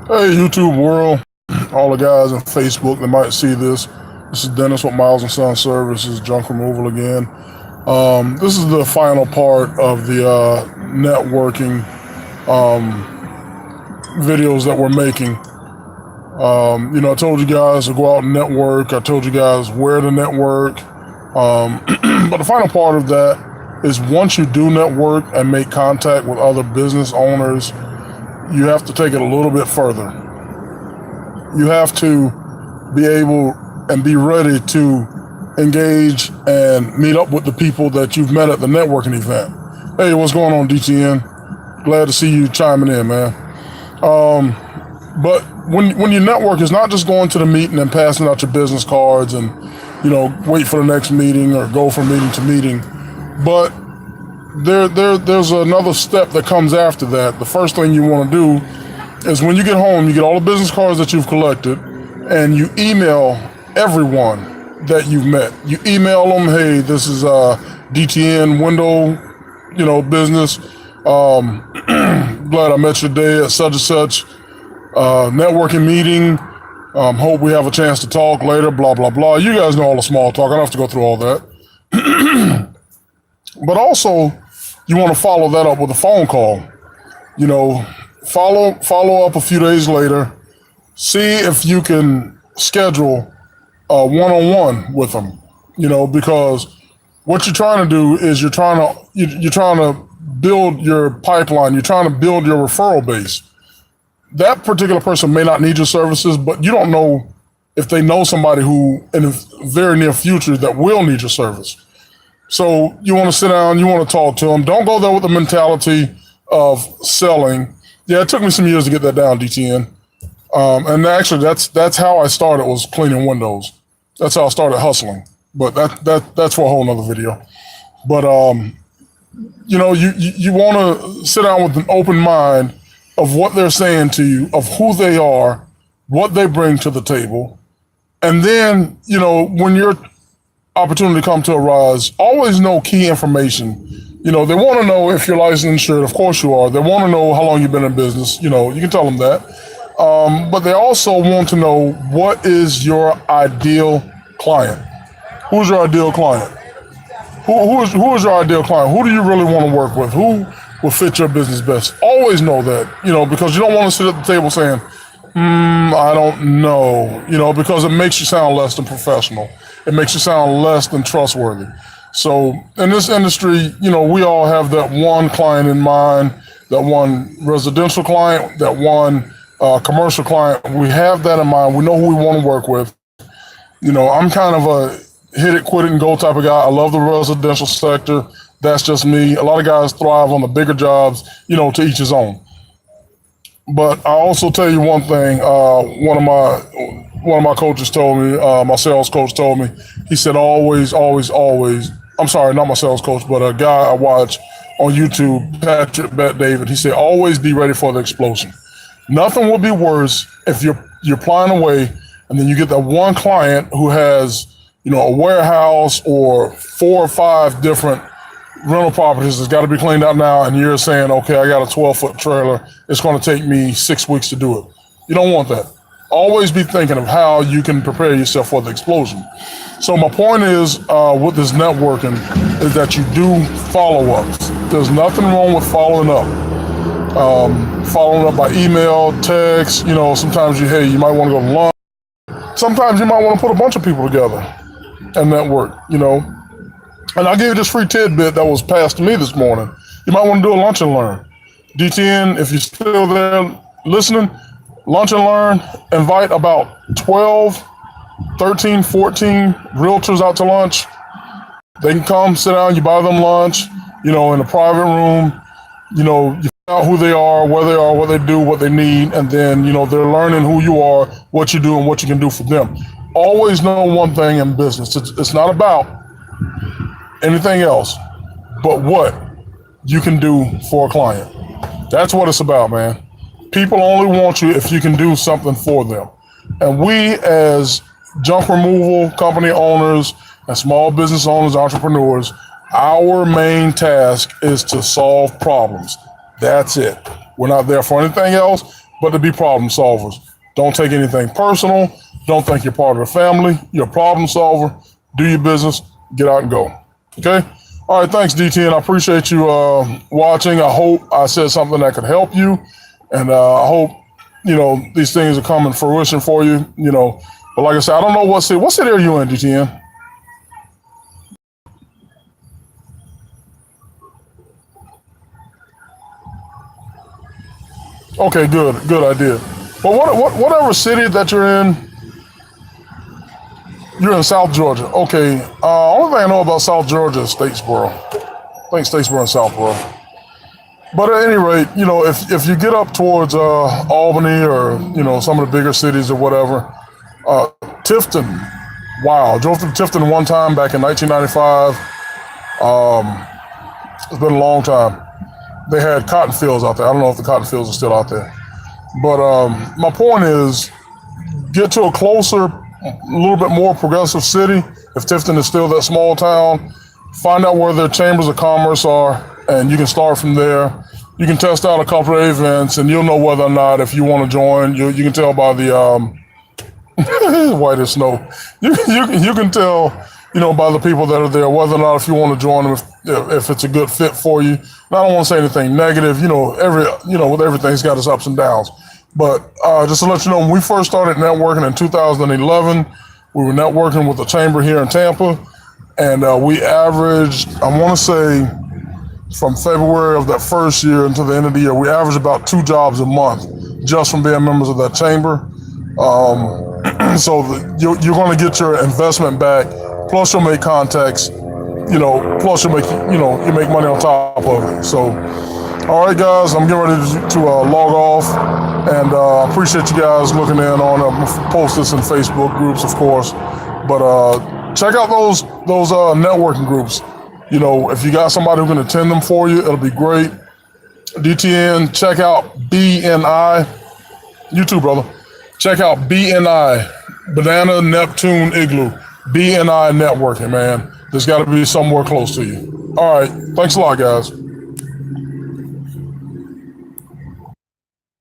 Hey, YouTube world, all the guys on Facebook that might see this. This is Dennis with Miles and Son Services, junk removal again. This is the final part of the networking videos that we're making. I told you guys to go out and network. I told you guys where to network. But the final part of that is once you do network and make contact with other business owners, you have to take it a little bit further. You have to be able and be ready to engage and meet up with the people that you've met at the networking event. Hey, what's going on, DTN? Glad to see you chiming in, man. But when you network, it's not just going to the meeting and passing out your business cards and, wait for the next meeting or go from meeting to meeting. But there's another step that comes after that. The first thing you want to do is when you get home, you get all the business cards that you've collected and you email everyone that you've met. You email them, hey, this is DTN window, business. Glad I met you today at such and such networking meeting. Hope we have a chance to talk later, blah, blah, blah. You guys know all the small talk. I don't have to go through all that. But also, you want to follow that up with a phone call. Follow up a few days later. See if you can schedule a one-on-one with them. Because what you're trying to do is you're trying to build your pipeline. You're trying to build your referral base. That particular person may not need your services, but you don't know if they know somebody who in the very near future that will need your service. So you want to sit down, you want to talk to them. Don't go there with the mentality of selling. Yeah, it took me some years to get that down, DTN. And actually, that's how I started, was cleaning windows. That's how I started hustling. But that's for a whole nother video. But you want to sit down with an open mind of what they're saying to you, of who they are, what they bring to the table. And then, when your opportunity come to arise, always know key information. They want to know if you're licensed and insured. Of course you are. They want to know how long you've been in business. You can tell them that. But they also want to know, what is your ideal client? Who's your ideal client? Who is your ideal client? Who do you really want to work with? Who will fit your business best? Always know that, because you don't want to sit at the table saying, I don't know, because it makes you sound less than professional. It makes you sound less than trustworthy. So in this industry, we all have that one client in mind, that one residential client, that one commercial client. We have that in mind. We know who we want to work with. I'm kind of a hit it, quit it, and go type of guy. I love the residential sector. That's just me. A lot of guys thrive on the bigger jobs, to each his own. But I also tell you one thing. One of my coaches told me, my sales coach told me, he said, always, always, always. I'm sorry, not my sales coach, but a guy I watch on YouTube, Patrick Bet David. He said, always be ready for the explosion. Nothing will be worse if you're plowing away and then you get that one client who has, a warehouse or 4 or 5 different rental properties that's got to be cleaned out now, and you're saying, okay, I got a 12-foot trailer. It's going to take me 6 weeks to do it. You don't want that. Always be thinking of how you can prepare yourself for the explosion. So my point is, with this networking, is that you do follow-ups. There's nothing wrong with following up. Following up by email, text, sometimes you might want to go to lunch. Sometimes you might want to put a bunch of people together and network, And I gave you this free tidbit that was passed to me this morning. You might want to do a lunch and learn. DTN, if you're still there listening, lunch and learn, invite about 12, 13, 14 realtors out to lunch. They can come, sit down, you buy them lunch, in a private room. You find out who they are, where they are, what they do, what they need, and then, they're learning who you are, what you do, and what you can do for them. Always know one thing in business. It's not about anything else but what you can do for a client. That's what it's about, man. People only want you if you can do something for them. And we, as junk removal company owners and small business owners, entrepreneurs, our main task is to solve problems. That's it. We're not there for anything else. but to be problem solvers. Don't take anything personal. Don't think you're part of the family. You're a problem solver. Do your business. Get out and go. Okay? All right, thanks, DTN. I appreciate you watching. I hope I said something that could help you. And I hope, these things are coming to fruition for you, But like I said, I don't know what city are you in, DTN? Okay, good idea. But whatever city that you're in South Georgia. Okay, only thing I know about South Georgia is Statesboro. I think Statesboro and Southboro. But at any rate, if you get up towards Albany or, some of the bigger cities or whatever, Tifton, wow, I drove through Tifton one time back in 1995. It's been a long time. They had cotton fields out there. I don't know if the cotton fields are still out there. But my point is, get to a closer, a little bit more progressive city. If Tifton is still that small town, find out where their chambers of commerce are, and you can start from there. You can test out a couple of events, and you'll know whether or not, if you want to join, you can tell by the white as snow. You can tell, by the people that are there, whether or not if you want to join them, if it's a good fit for you. And I don't want to say anything negative. With everything, it's got its ups and downs. But just to let you know, when we first started networking in 2011, we were networking with a chamber here in Tampa, and we averaged, I want to say, from February of that first year until the end of the year, we averaged about 2 jobs a month just from being members of that chamber. So you're going to get your investment back, plus you'll make contacts, plus you'll make, you make money on top of it. So, all right, guys, I'm getting ready to log off, and I appreciate you guys looking in on post this in Facebook groups, of course, but check out those networking groups. If you got somebody who can attend them for you, it'll be great. DTN, check out BNI. You too, brother. Check out BNI, Banana Neptune Igloo. BNI networking, man. There's got to be somewhere close to you. All right. Thanks a lot, guys.